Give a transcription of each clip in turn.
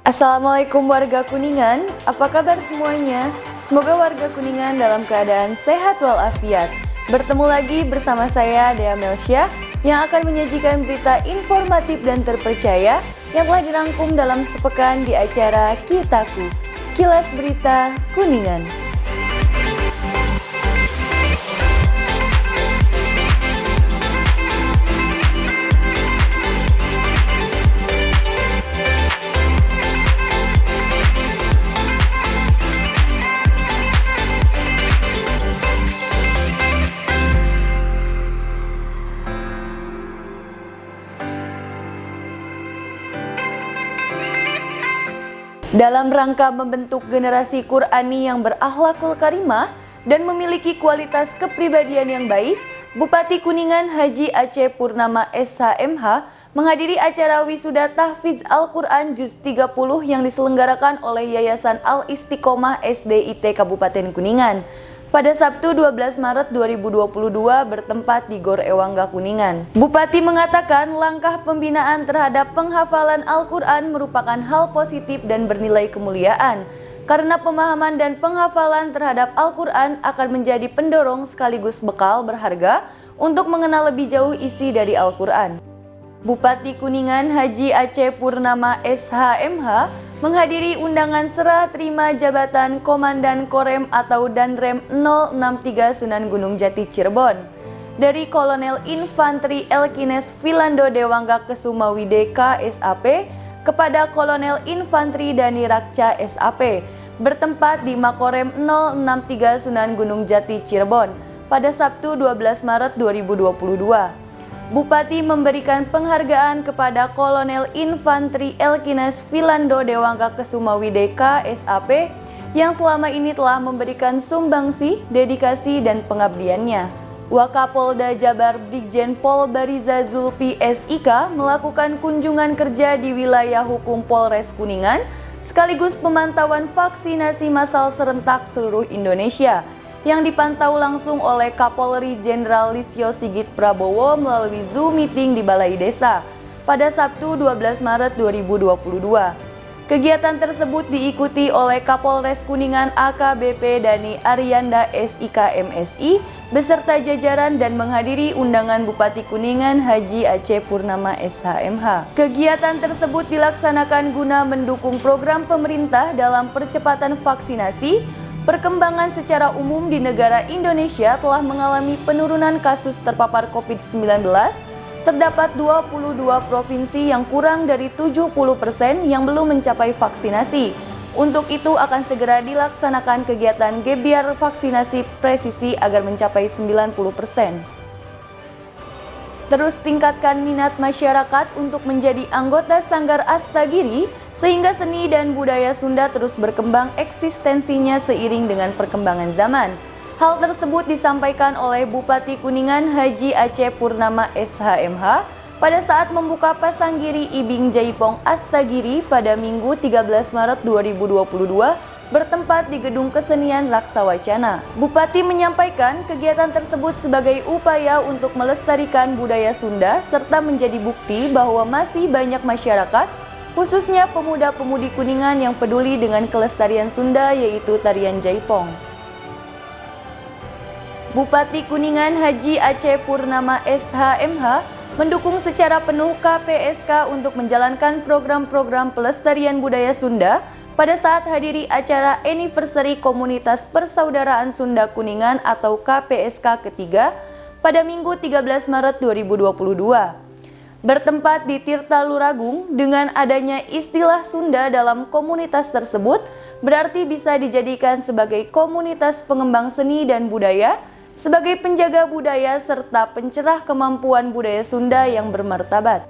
Assalamualaikum warga Kuningan, apa kabar semuanya? Semoga warga Kuningan dalam keadaan sehat walafiat. Bertemu lagi bersama saya Dea Melsia yang akan menyajikan berita informatif dan terpercaya yang telah dirangkum dalam sepekan di acara Kitaku, Kilas Berita Kuningan. Dalam rangka membentuk generasi Qur'ani yang berakhlakul karimah dan memiliki kualitas kepribadian yang baik, Bupati Kuningan Haji Aceh Purnama SHMH menghadiri acara wisuda tahfidz Al-Quran Juz 30 yang diselenggarakan oleh Yayasan Al-Istiqomah SDIT Kabupaten Kuningan pada Sabtu 12 Maret 2022 bertempat di Gor Ewangga Kuningan. Bupati mengatakan langkah pembinaan terhadap penghafalan Al-Quran merupakan hal positif dan bernilai kemuliaan karena pemahaman dan penghafalan terhadap Al-Quran akan menjadi pendorong sekaligus bekal berharga untuk mengenal lebih jauh isi dari Al-Quran. Bupati Kuningan Haji Aceh Purnama SHMH menghadiri undangan serah terima jabatan Komandan Korem atau Danrem 063 Sunan Gunung Jati Cirebon dari Kolonel Infanteri Elkines Philando Dewangga Kesumawide KSAP kepada Kolonel Infanteri Dani Rakca SAP bertempat di Makorem 063 Sunan Gunung Jati Cirebon pada Sabtu 12 Maret 2022. Bupati memberikan penghargaan kepada Kolonel Infanteri Elkines Philando Dewangga Kesumawide KSAP yang selama ini telah memberikan sumbangsi, dedikasi, dan pengabdiannya. Wakapolda Jabar Brigjen Pol Bariza Zulfi SIK melakukan kunjungan kerja di wilayah hukum Polres Kuningan sekaligus pemantauan vaksinasi massal serentak seluruh Indonesia yang dipantau langsung oleh Kapolri Jenderal Listio Sigit Prabowo melalui Zoom meeting di Balai Desa pada Sabtu 12 Maret 2022. Kegiatan tersebut diikuti oleh Kapolres Kuningan AKBP Dani Arianda SIK MSI beserta jajaran dan menghadiri undangan Bupati Kuningan Haji Aceh Purnama SHMH. Kegiatan tersebut dilaksanakan guna mendukung program pemerintah dalam percepatan vaksinasi. Perkembangan secara umum di negara Indonesia telah mengalami penurunan kasus terpapar COVID-19. Terdapat 22 provinsi yang kurang dari 70% yang belum mencapai vaksinasi. Untuk itu akan segera dilaksanakan kegiatan gebiar vaksinasi presisi agar mencapai 90%. Terus tingkatkan minat masyarakat untuk menjadi anggota Sanggar Astagiri sehingga seni dan budaya Sunda terus berkembang eksistensinya seiring dengan perkembangan zaman. Hal tersebut disampaikan oleh Bupati Kuningan Haji Aceh Purnama SHMH pada saat membuka Pasanggiri Ibing Jaipong Astagiri pada Minggu 13 Maret 2022 bertempat di Gedung Kesenian Raksawacana. Bupati menyampaikan kegiatan tersebut sebagai upaya untuk melestarikan budaya Sunda serta menjadi bukti bahwa masih banyak masyarakat, khususnya pemuda-pemudi Kuningan yang peduli dengan kelestarian Sunda yaitu tarian Jaipong. Bupati Kuningan Haji Aceh Purnama SHMH mendukung secara penuh KPSK untuk menjalankan program-program pelestarian budaya Sunda pada saat hadiri acara anniversary Komunitas Persaudaraan Sunda Kuningan atau KPSK ketiga pada Minggu 13 Maret 2022. Bertempat di Tirta Luragung, dengan adanya istilah Sunda dalam komunitas tersebut berarti bisa dijadikan sebagai komunitas pengembang seni dan budaya, sebagai penjaga budaya serta pencerah kemampuan budaya Sunda yang bermartabat.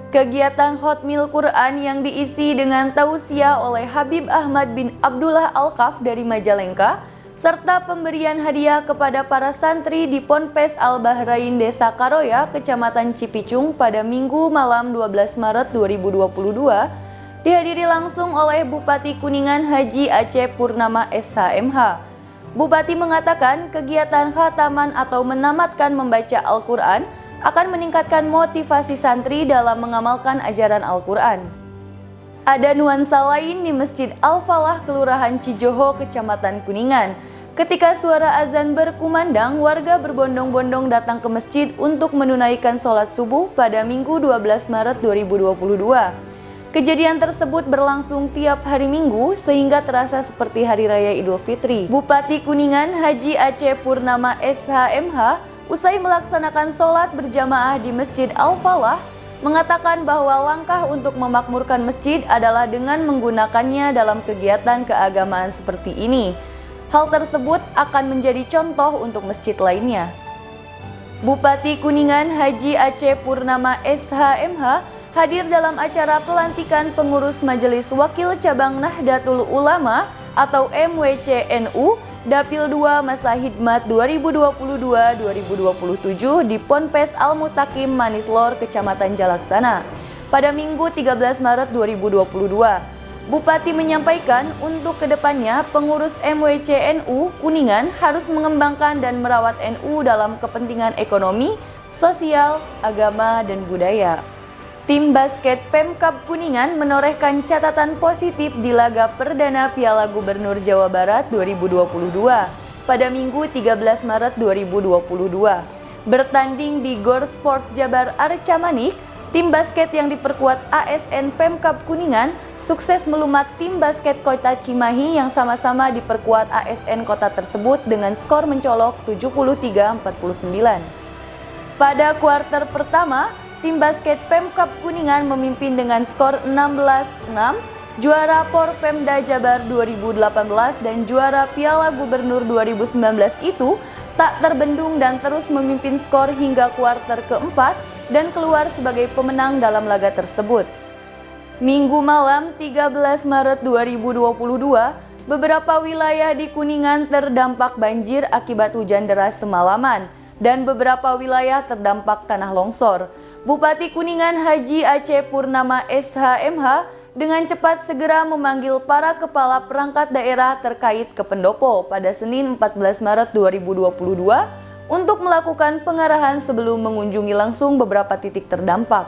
Kegiatan Hotmil Quran yang diisi dengan tausiah oleh Habib Ahmad bin Abdullah Al-Kaf dari Majalengka serta pemberian hadiah kepada para santri di Ponpes Al-Bahrain Desa Karoya, Kecamatan Cipicung pada Minggu malam 12 Maret 2022 dihadiri langsung oleh Bupati Kuningan Haji Aceh Purnama SHMH. Bupati mengatakan kegiatan khataman atau menamatkan membaca Al-Quran akan meningkatkan motivasi santri dalam mengamalkan ajaran Al-Quran. Ada nuansa lain di Masjid Al-Falah, Kelurahan Cijoho, Kecamatan Kuningan. Ketika suara azan berkumandang, warga berbondong-bondong datang ke masjid untuk menunaikan sholat subuh pada Minggu 12 Maret 2022. Kejadian tersebut berlangsung tiap hari Minggu sehingga terasa seperti Hari Raya Idul Fitri. Bupati Kuningan Haji Aceh Purnama SHMH usai melaksanakan sholat berjamaah di Masjid Al-Falah mengatakan bahwa langkah untuk memakmurkan masjid adalah dengan menggunakannya dalam kegiatan keagamaan seperti ini. Hal tersebut akan menjadi contoh untuk masjid lainnya. Bupati Kuningan Haji Aceh Purnama SHMH hadir dalam acara pelantikan pengurus Majelis Wakil Cabang Nahdlatul Ulama atau MWCNU Dapil 2 masa hikmat 2022-2027 di Ponpes Al-Mutakim Manislor, Kecamatan Jalaksana pada Minggu 13 Maret 2022. Bupati menyampaikan untuk kedepannya pengurus MWCNU Kuningan harus mengembangkan dan merawat NU dalam kepentingan ekonomi, sosial, agama, dan budaya. Tim basket Pemkab Kuningan menorehkan catatan positif di laga perdana Piala Gubernur Jawa Barat 2022 pada Minggu 13 Maret 2022. Bertanding di Gor Sport Jabar Arca Manik, tim basket yang diperkuat ASN Pemkab Kuningan sukses melumat tim basket Kota Cimahi yang sama-sama diperkuat ASN kota tersebut dengan skor mencolok 73-49. Pada kuarter pertama, tim basket Pemkab Kuningan memimpin dengan skor 16-6, juara Porpemda Jabar 2018 dan juara Piala Gubernur 2019 itu tak terbendung dan terus memimpin skor hingga kuarter keempat dan keluar sebagai pemenang dalam laga tersebut. Minggu malam 13 Maret 2022, beberapa wilayah di Kuningan terdampak banjir akibat hujan deras semalaman dan beberapa wilayah terdampak tanah longsor. Bupati Kuningan Haji Aceh Purnama SHMH dengan cepat segera memanggil para kepala perangkat daerah terkait ke pendopo pada Senin 14 Maret 2022 untuk melakukan pengarahan sebelum mengunjungi langsung beberapa titik terdampak.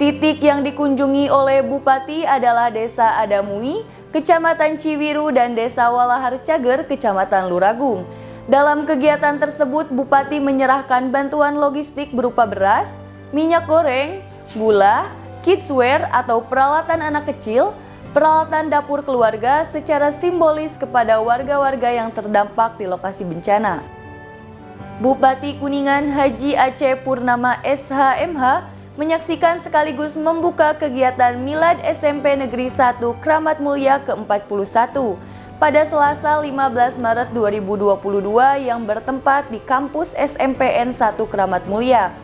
Titik yang dikunjungi oleh Bupati adalah Desa Adamui, Kecamatan Ciwiru, dan Desa Walahar Cager, Kecamatan Luragung. Dalam kegiatan tersebut, Bupati menyerahkan bantuan logistik berupa beras, minyak goreng, gula, kidswear atau peralatan anak kecil, peralatan dapur keluarga secara simbolis kepada warga-warga yang terdampak di lokasi bencana. Bupati Kuningan Haji Aceh Purnama SHMH menyaksikan sekaligus membuka kegiatan Milad SMP Negeri 1 Kramat Mulia ke-41 pada Selasa 15 Maret 2022 yang bertempat di kampus SMPN 1 Kramat Mulia.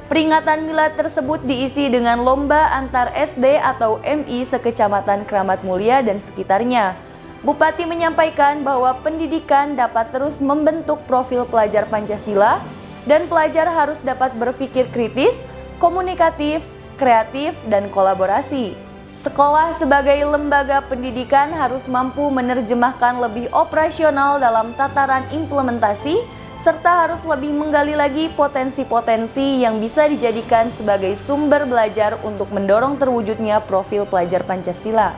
Peringatan milad tersebut diisi dengan lomba antar SD atau MI sekecamatan Kramat Mulia dan sekitarnya. Bupati menyampaikan bahwa pendidikan dapat terus membentuk profil pelajar Pancasila dan pelajar harus dapat berpikir kritis, komunikatif, kreatif, dan kolaborasi. Sekolah sebagai lembaga pendidikan harus mampu menerjemahkan lebih operasional dalam tataran implementasi serta harus lebih menggali lagi potensi-potensi yang bisa dijadikan sebagai sumber belajar untuk mendorong terwujudnya profil pelajar Pancasila.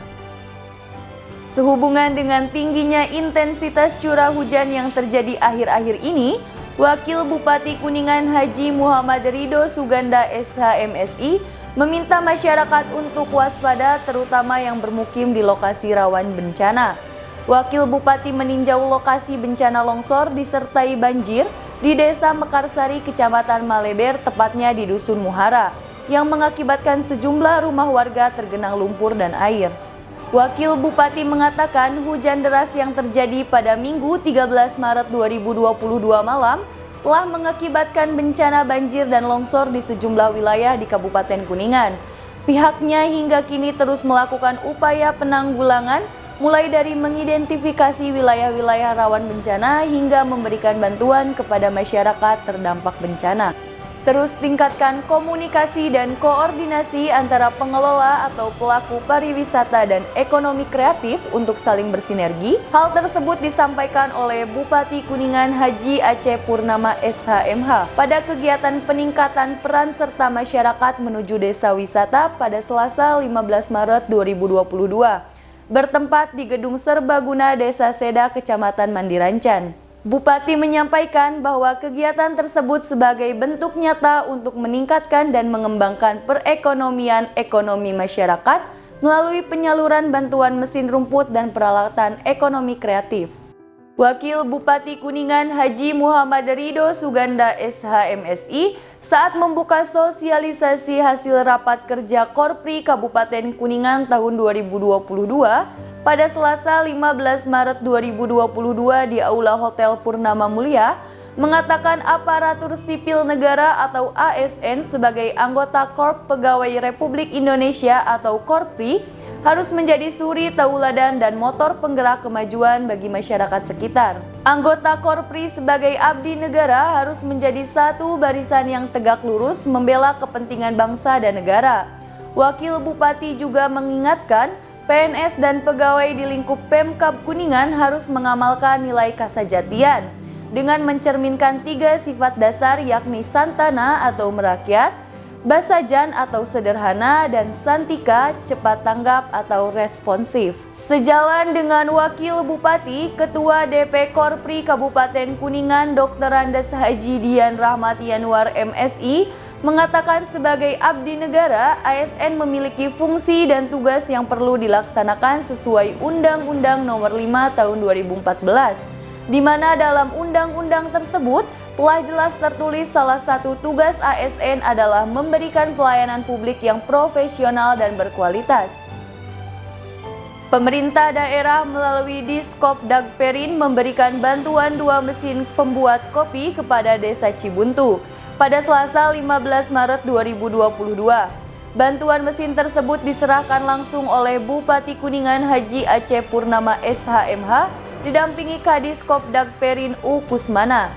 Sehubungan dengan tingginya intensitas curah hujan yang terjadi akhir-akhir ini, Wakil Bupati Kuningan Haji Muhammad Ridho Suganda SHMSI meminta masyarakat untuk waspada terutama yang bermukim di lokasi rawan bencana. Wakil Bupati meninjau lokasi bencana longsor disertai banjir di Desa Mekarsari, Kecamatan Maleber, tepatnya di Dusun Muhara, yang mengakibatkan sejumlah rumah warga tergenang lumpur dan air. Wakil Bupati mengatakan hujan deras yang terjadi pada Minggu 13 Maret 2022 malam telah mengakibatkan bencana banjir dan longsor di sejumlah wilayah di Kabupaten Kuningan. Pihaknya hingga kini terus melakukan upaya penanggulangan mulai dari mengidentifikasi wilayah-wilayah rawan bencana hingga memberikan bantuan kepada masyarakat terdampak bencana. Terus tingkatkan komunikasi dan koordinasi antara pengelola atau pelaku pariwisata dan ekonomi kreatif untuk saling bersinergi. Hal tersebut disampaikan oleh Bupati Kuningan Haji Aceh Purnama SHMH pada kegiatan peningkatan peran serta masyarakat menuju desa wisata pada Selasa 15 Maret 2022, bertempat di Gedung Serbaguna Desa Seda, Kecamatan Mandirancan. Bupati menyampaikan bahwa kegiatan tersebut sebagai bentuk nyata untuk meningkatkan dan mengembangkan perekonomian ekonomi masyarakat melalui penyaluran bantuan mesin rumput dan peralatan ekonomi kreatif. Wakil Bupati Kuningan Haji Muhammad Ridho Suganda SHMSI saat membuka sosialisasi hasil rapat kerja Korpri Kabupaten Kuningan tahun 2022 pada Selasa 15 Maret 2022 di Aula Hotel Purnama Mulia, mengatakan aparatur sipil negara atau ASN sebagai anggota Korp Pegawai Republik Indonesia atau Korpri harus menjadi suri tauladan dan motor penggerak kemajuan bagi masyarakat sekitar. Anggota Korpri sebagai abdi negara harus menjadi satu barisan yang tegak lurus membela kepentingan bangsa dan negara. Wakil Bupati juga mengingatkan PNS dan pegawai di lingkup Pemkab Kuningan harus mengamalkan nilai kasajatian dengan mencerminkan 3 sifat dasar yakni santana atau merakyat, basajan atau sederhana, dan santika cepat tanggap atau responsif. Sejalan dengan Wakil Bupati, Ketua DP Korpri Kabupaten Kuningan Dr. Andes Haji Dian Rahmat Yanwar MSI mengatakan sebagai abdi negara, ASN memiliki fungsi dan tugas yang perlu dilaksanakan sesuai Undang-Undang Nomor 5 Tahun 2014, di mana dalam undang-undang tersebut telah jelas tertulis salah satu tugas ASN adalah memberikan pelayanan publik yang profesional dan berkualitas. Pemerintah daerah melalui Diskop Dagperin memberikan bantuan 2 mesin pembuat kopi kepada Desa Cibuntu pada Selasa 15 Maret 2022. Bantuan mesin tersebut diserahkan langsung oleh Bupati Kuningan Haji Aceh Purnama SHMH didampingi Kadiskop Dagperin U. Kusmana.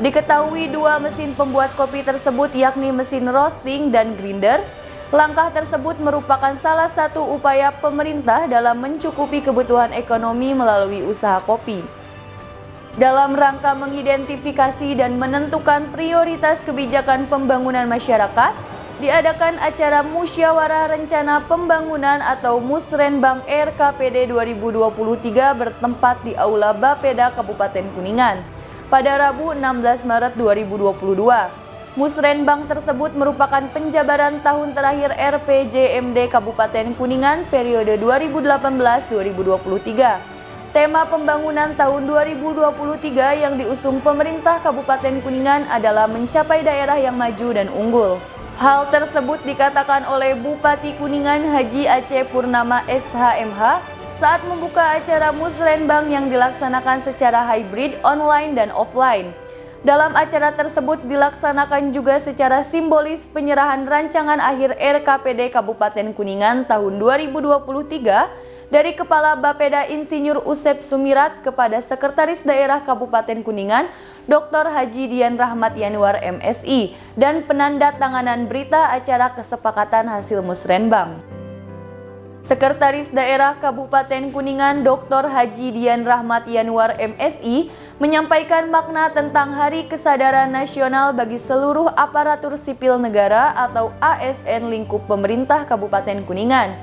Diketahui 2 mesin pembuat kopi tersebut yakni mesin roasting dan grinder. Langkah tersebut merupakan salah satu upaya pemerintah dalam mencukupi kebutuhan ekonomi melalui usaha kopi. Dalam rangka mengidentifikasi dan menentukan prioritas kebijakan pembangunan masyarakat, diadakan acara Musyawarah Rencana Pembangunan atau Musrenbang RKPD 2023 bertempat di Aula Bapeda Kabupaten Kuningan pada Rabu 16 Maret 2022. Musrenbang tersebut merupakan penjabaran tahun terakhir RPJMD Kabupaten Kuningan periode 2018-2023. Tema pembangunan tahun 2023 yang diusung pemerintah Kabupaten Kuningan adalah mencapai daerah yang maju dan unggul. Hal tersebut dikatakan oleh Bupati Kuningan Haji Aceh Purnama SHMH saat membuka acara Musrenbang yang dilaksanakan secara hybrid online dan offline. Dalam acara tersebut dilaksanakan juga secara simbolis penyerahan rancangan akhir RKPD Kabupaten Kuningan tahun 2023 dari Kepala Bapeda Insinyur Usep Sumirat kepada Sekretaris Daerah Kabupaten Kuningan Dr. Haji Dian Rahmat Yanwar MSI dan penandatanganan berita acara kesepakatan hasil Musrenbang. Sekretaris Daerah Kabupaten Kuningan Dr. Haji Dian Rahmat Yanwar MSI menyampaikan makna tentang Hari Kesadaran Nasional bagi seluruh aparatur sipil negara atau ASN lingkup pemerintah Kabupaten Kuningan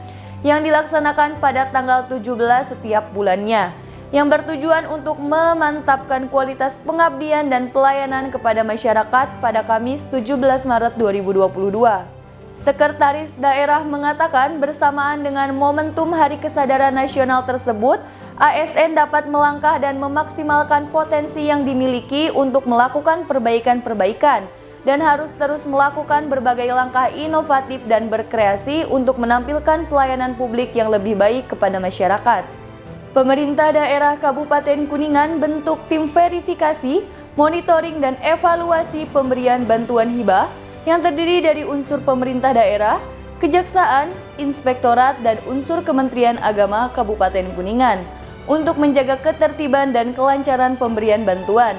yang dilaksanakan pada tanggal 17 setiap bulannya, yang bertujuan untuk memantapkan kualitas pengabdian dan pelayanan kepada masyarakat pada Kamis 17 Maret 2022. Sekretaris Daerah mengatakan bersamaan dengan momentum Hari Kesadaran Nasional tersebut, ASN dapat melangkah dan memaksimalkan potensi yang dimiliki untuk melakukan perbaikan-perbaikan dan harus terus melakukan berbagai langkah inovatif dan berkreasi untuk menampilkan pelayanan publik yang lebih baik kepada masyarakat. Pemerintah daerah Kabupaten Kuningan bentuk tim verifikasi, monitoring dan evaluasi pemberian bantuan hibah yang terdiri dari unsur pemerintah daerah, kejaksaan, inspektorat, dan unsur Kementerian Agama Kabupaten Kuningan untuk menjaga ketertiban dan kelancaran pemberian bantuan.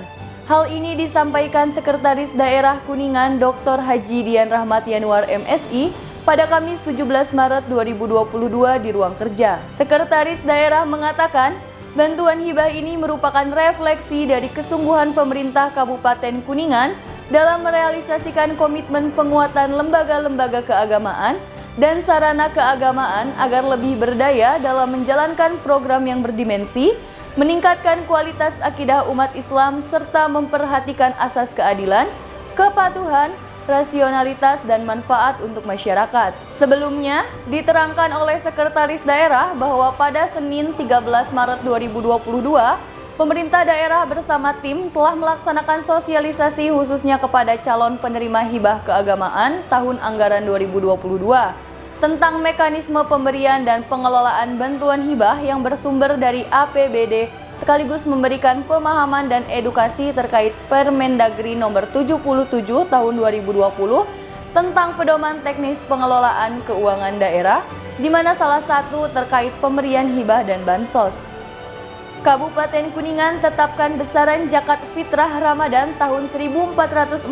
Hal ini disampaikan Sekretaris Daerah Kuningan Dr. Haji Dian Rahmat Yanuar MSI pada Kamis 17 Maret 2022 di ruang kerja. Sekretaris Daerah mengatakan, bantuan hibah ini merupakan refleksi dari kesungguhan pemerintah Kabupaten Kuningan dalam merealisasikan komitmen penguatan lembaga-lembaga keagamaan dan sarana keagamaan agar lebih berdaya dalam menjalankan program yang berdimensi, meningkatkan kualitas akidah umat Islam serta memperhatikan asas keadilan, kepatuhan, rasionalitas, dan manfaat untuk masyarakat. Sebelumnya, diterangkan oleh Sekretaris Daerah bahwa pada Senin 13 Maret 2022, pemerintah daerah bersama tim telah melaksanakan sosialisasi khususnya kepada calon penerima hibah keagamaan tahun anggaran 2022 tentang mekanisme pemberian dan pengelolaan bantuan hibah yang bersumber dari APBD sekaligus memberikan pemahaman dan edukasi terkait Permendagri nomor 77 tahun 2020 tentang pedoman teknis pengelolaan keuangan daerah, di mana salah satu terkait pemberian hibah dan bansos. Kabupaten Kuningan tetapkan besaran zakat fitrah Ramadan tahun 1443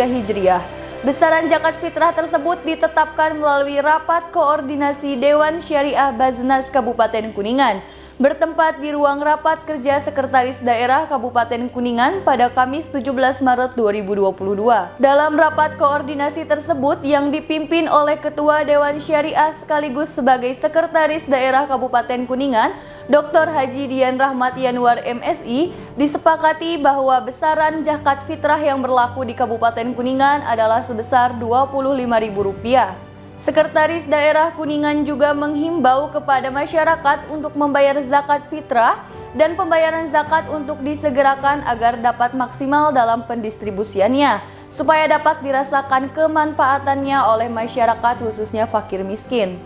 Hijriah. Besaran zakat fitrah tersebut ditetapkan melalui rapat koordinasi Dewan Syariah Baznas Kabupaten Kuningan bertempat di ruang rapat kerja Sekretaris Daerah Kabupaten Kuningan pada Kamis 17 Maret 2022. Dalam rapat koordinasi tersebut yang dipimpin oleh Ketua Dewan Syariah sekaligus sebagai Sekretaris Daerah Kabupaten Kuningan, Dr. Haji Dian Rahmat Yanuar MSI, disepakati bahwa besaran zakat fitrah yang berlaku di Kabupaten Kuningan adalah sebesar Rp25.000. Sekretaris Daerah Kuningan juga menghimbau kepada masyarakat untuk membayar zakat fitrah dan pembayaran zakat untuk disegerakan agar dapat maksimal dalam pendistribusiannya, supaya dapat dirasakan kemanfaatannya oleh masyarakat khususnya fakir miskin.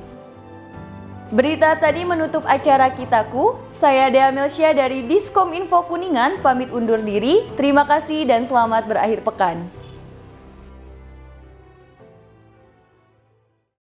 Berita tadi menutup acara Kitaku. Saya Dea Melsya dari Diskominfo Kuningan pamit undur diri. Terima kasih dan selamat berakhir pekan.